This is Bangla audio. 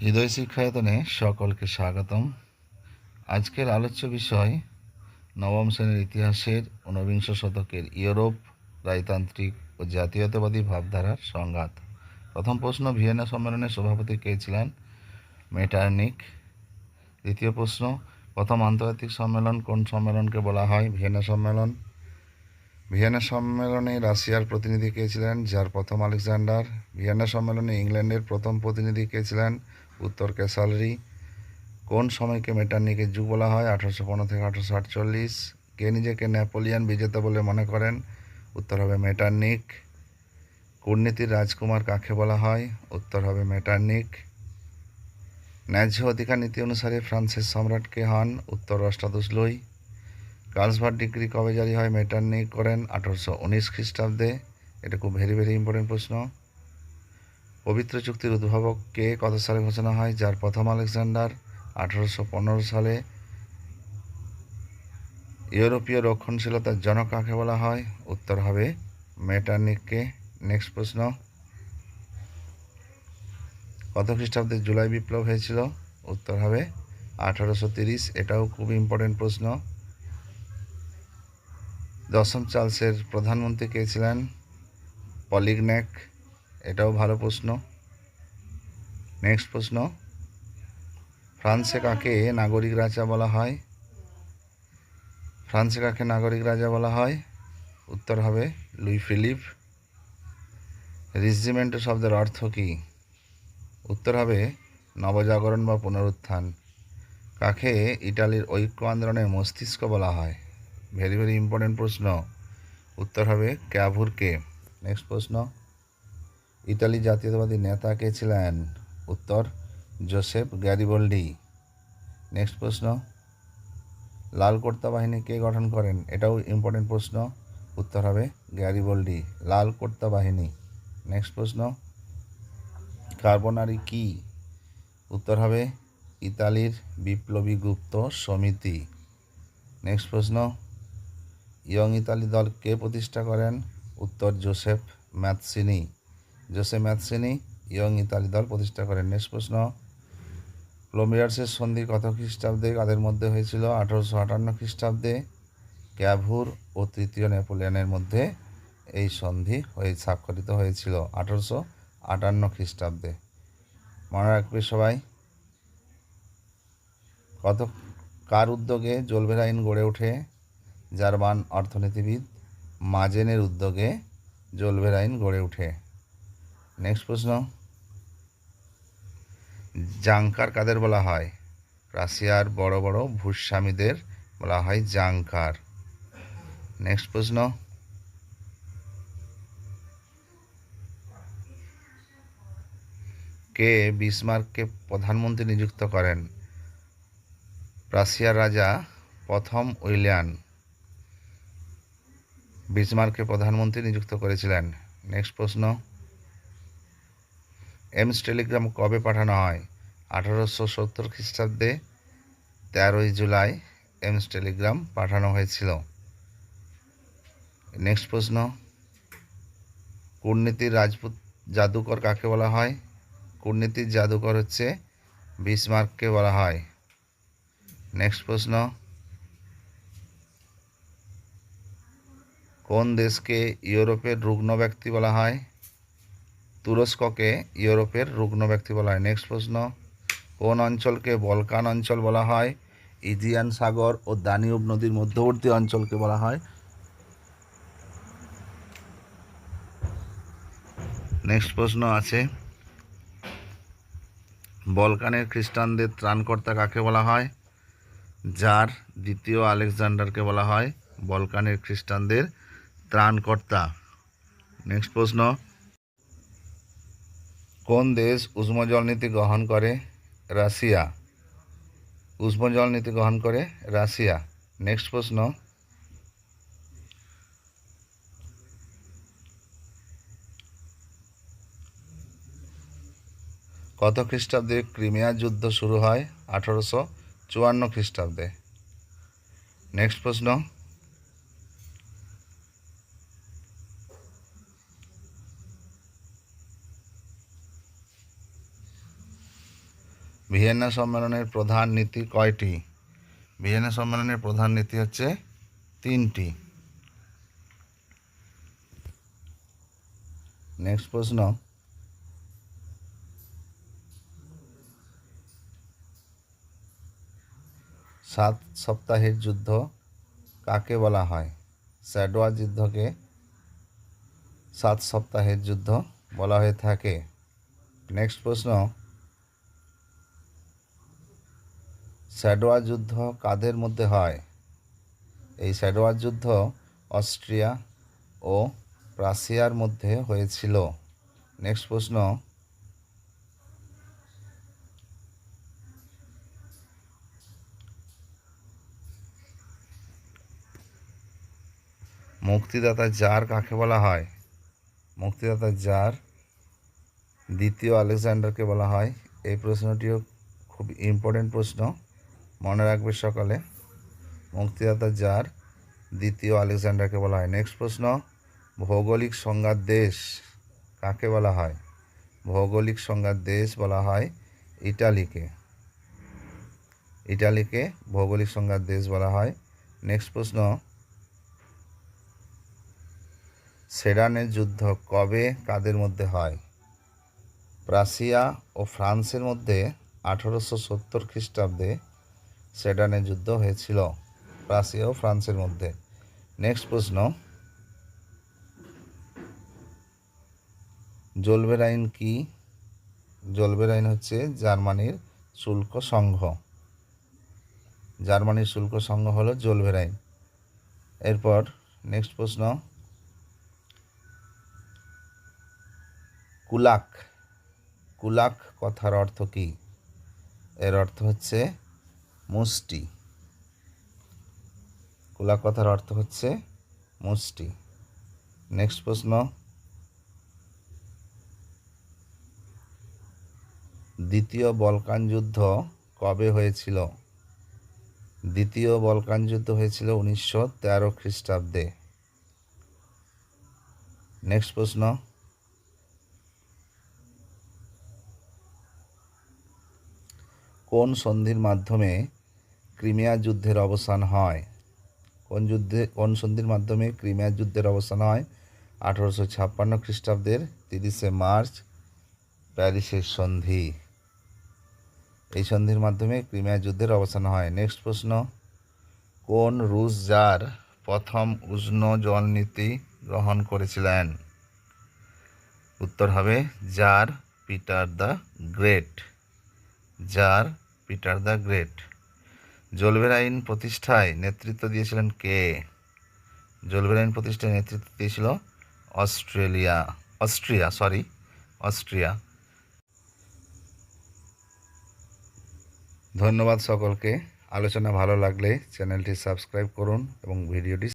হৃদয় শিক্ষায়তনে সকলকে স্বাগতম। আজকের আলোচ্য বিষয় নবম শ্রেণীর ইতিহাসের ঊনবিংশ শতকের ইউরোপ, রাজতান্ত্রিক ও জাতীয়তাবাদী ভাবধারার সংঘাত। প্রথম প্রশ্ন, ভিয়েনা সম্মেলনের সভাপতি কে ছিলেন? মেটারনিখ। দ্বিতীয় প্রশ্ন, প্রথম আন্তর্জাতিক সম্মেলন কোন সম্মেলনকে বলা হয়? ভিয়েনা সম্মেলন। ভিয়েনা সম্মেলনে রাশিয়ার প্রতিনিধি কে ছিলেন? যার প্রথম আলেকজান্ডার। ভিয়েনা সম্মেলনে ইংল্যান্ডের প্রথম প্রতিনিধি কে ছিলেন? উত্তর ক্যাসালরি। কোন সময়কে মেটারনিখের যুগ বলা হয়? 1815 থেকে 1848। কে নিজেকে নেপোলিয়ান বিজেতা বলে মনে করেন? উত্তর হবে মেটারনিখ। কূটনীতির রাজকুমার কাকে বলা হয়? উত্তর হবে মেটারনিখ। ন্যায্য অধিকার নীতি অনুসারে ফ্রান্সের সম্রাট কে হন? উত্তর অষ্টাদশ লুই। কার্লসবার্গ ডিক্রি কবে জারি হয়? মেটারনিখ করেন 1819 খ্রিস্টাব্দে। এটা খুব ভেরি ইম্পর্টেন্ট প্রশ্ন। পবিত্র চুক্তির উদ্ভাবক কে? কত সালে ঘোষণা হয়? যার প্রথম আলেকজান্ডার। 1815 সালে। ইউরোপীয় রক্ষণশীলতার জনক কাকে বলা হয়? উত্তর হবে মেটারনিখকে। নেক্সট প্রশ্ন, কত খ্রিস্টাব্দে জুলাই বিপ্লব হয়েছিল? উত্তর হবে 1830। এটাও খুব ইম্পর্টেন্ট প্রশ্ন। দশম চার্লসের প্রধানমন্ত্রী কে ছিলেন? পলিগন্যাক। এটাও ভালো প্রশ্ন। নেক্সট প্রশ্ন, ফ্রান্সে কাকে নাগরিক রাজা বলা হয়? ফ্রান্সে কাকে নাগরিক রাজা বলা হয়? উত্তর হবে লুই ফিলিপ। রিজিমেন্টো শব্দের অর্থ কী? উত্তর হবে নবজাগরণ বা পুনরুত্থান। কাকে ইটালির ঐক্য আন্দোলনের মস্তিষ্ক বলা হয়? ভেরি ইম্পর্টেন্ট প্রশ্ন। উত্তর হবে ক্যাভুরকে। নেক্সট প্রশ্ন, ইটালি জাতীয়তাবাদী নেতা কে ছিলেন? উত্তর জোসেফ গ্যারিবল্ডি। নেক্সট প্রশ্ন, লাল কোর্তা বাহিনী কে গঠন করেন? এটাও ইম্পর্টেন্ট প্রশ্ন। উত্তর হবে গ্যারিবল্ডি। লাল কোর্তা বাহিনী। নেক্সট প্রশ্ন, কার্বোনারি কি? উত্তর হবে ইতালির বিপ্লবী গুপ্ত সমিতি। নেক্সট প্রশ্ন, ইয়ং ইতালি দল কে প্রতিষ্ঠা করেন? উত্তর জোসেফ ম্যাথসিনি। জোসেফ ম্যাথসিনি ইয়ং ইতালি দল প্রতিষ্ঠা করেন। নেক্সট প্রশ্ন, প্লোমিয়ার্সের সন্ধি কত খ্রিস্টাব্দে কাদের মধ্যে হয়েছিল? 1858 খ্রিস্টাব্দে। ক্যাভুর ও তৃতীয় নেপোলিয়নের মধ্যে এই সন্ধি স্বাক্ষরিত হয়েছিল 1858 খ্রিস্টাব্দে। মনে রাখবে সবাই। কার উদ্যোগে জোলভের আইন গড়ে ওঠে? জার্মান অর্থনীতিবিদ মাজেনের উদ্যোগে জোলভের আইন গড়ে ওঠে। নেক্সট প্রশ্ন, জাঙ্কার কাদের বলা হয়? রাশিয়ার বড় বড় ভূস্বামীদের বলা হয় জাঙ্কার। নেক্সট প্রশ্ন, কে বিসমার্ককে প্রধানমন্ত্রী নিযুক্ত করেন? রাশিয়ার রাজা প্রথম উইলিয়াম বিসমার্ককে প্রধানমন্ত্রী নিযুক্ত করেছিলেন। নেক্সট প্রশ্ন, এমস টেলিগ্রাম কবে পাঠানো হয়? 1870 খ্রিস্টাব্দে 13 জুলাই এমস টেলিগ্রাম পাঠানো হয়েছিল। নেক্সট প্রশ্ন, কূটনীতির রাজপুত জাদুকর কাকে বলা হয়? কূটনীতির জাদুকর হচ্ছে বিসমার্ককে বলা হয়। নেক্সট প্রশ্ন, কোন দেশকে ইউরোপের রুগ্ন ব্যক্তি বলা হয়? তুরস্ককে ইউরোপের রুগ্ন ব্যক্তি বলা হয়। নেক্সট প্রশ্ন, কোন অঞ্চলকে বলকান অঞ্চল বলা হয়? ইজিয়ান সাগর ও দানিউব নদীর মধ্যবর্তী অঞ্চলকে বলা হয়। নেক্সট প্রশ্ন আছে, বলকানের খ্রিস্টানদের ত্রাণকর্তা কাকে বলা হয়? যার দ্বিতীয় আলেকজান্ডারকে বলা হয় বলকানের খ্রিস্টানদের ত্রাণকর্তা। নেক্সট প্রশ্ন, কোন দেশ উষ্ণ জল নীতি গ্রহণ করে? রাশিয়া। উষ্ণ জল নীতি গ্রহণ করে রাশিয়া। নেক্সট প্রশ্ন, কত খ্রিস্টাব্দে ক্রিমিয়া যুদ্ধ শুরু হয়? 1854 খ্রিস্টাব্দে। নেক্সট প্রশ্ন, ভিয়েনা সম্মেলনের প্রধান নীতি কয়টি? ভিয়েনা সম্মেলনের প্রধান নীতি হচ্ছে 3টি। নেক্সট প্রশ্ন, 7 সপ্তাহের যুদ্ধ কাকে বলা হয়? স্যাডওয়ার যুদ্ধকে 7 সপ্তাহের যুদ্ধ বলা হয়ে থাকে। নেক্সট প্রশ্ন, স্যাডওয়ার যুদ্ধ কাদের মধ্যে হয়? এই স্যাডওয়ার যুদ্ধ অস্ট্রিয়া ও প্রাশিয়ার মধ্যে হয়েছিল। নেক্সট প্রশ্ন, মুক্তিদাতার জার কাকে বলা হয়? মুক্তিদাতার জার দ্বিতীয় আলেকজান্ডারকে বলা হয়। এই প্রশ্নটিও খুব ইম্পর্টেন্ট প্রশ্ন, মনে রাখবে সকালে। মুক্তিদাতার জার দ্বিতীয় আলেকজান্ডারকে বলা হয়। নেক্সট প্রশ্ন, ভৌগোলিক সংজ্ঞার দেশ কাকে বলা হয়? ভৌগোলিক সংজ্ঞার দেশ বলা হয় ইটালিকে। ইটালিকে ভৌগোলিক সংজ্ঞার দেশ বলা হয়। নেক্সট প্রশ্ন, সেডানের যুদ্ধ কবে কাদের মধ্যে হয়? প্রাশিয়া ও ফ্রান্সের মধ্যে 1870 খ্রিস্টাব্দে সেডানের যুদ্ধ হয়েছিল, প্রাশিয়া ও ফ্রান্সের মধ্যে। নেক্সট প্রশ্ন, জোলবেরাইন কি? জোলবেরাইন হচ্ছে জার্মানির শুল্ক সংঘ। জার্মানির শুল্ক সংঘ হলো জোলবেরাইন। এরপর নেক্সট প্রশ্ন, কুলাক। কুলাক কথার অর্থ কি? এর অর্থ হচ্ছে মুষ্টি। কুলাক কথার অর্থ হচ্ছে মুষ্টি। নেক্সট প্রশ্ন, দ্বিতীয় বলকান যুদ্ধ কবে হয়েছিল? দ্বিতীয় বলকান যুদ্ধ হয়েছিল 1913 খ্রিস্টাব্দে। নেক্সট প্রশ্ন, কোন সন্ধির মাধ্যমে ক্রিমিয়া যুদ্ধের অবসান হয়? কোন সন্ধির মাধ্যমে ক্রিমিয়া যুদ্ধের অবসান হয়? 1856 খ্রিস্টাব্দের 30শে মার্চ প্যারিসের সন্ধি। এই সন্ধির মাধ্যমে ক্রিমিয়া যুদ্ধের অবসান হয়। নেক্সট প্রশ্ন, কোন রুশ জার প্রথম উষ্ণ জল নীতি গ্রহণ করেছিলেন? উত্তর হবে tsar Peter the Great. Tsar Peter the Great. Zollverein প্রতিষ্ঠায় নেতৃত্ব দিয়েছিলেন কে? জোলবেরাইন প্রতিষ্ঠায় নেতৃত্ব দিয়েছিল অস্ট্রিয়া। ধন্যবাদ সকলকে। আলোচনা ভালো লাগলে চ্যানেলটি সাবস্ক্রাইব করুন এবং ভিডিওটি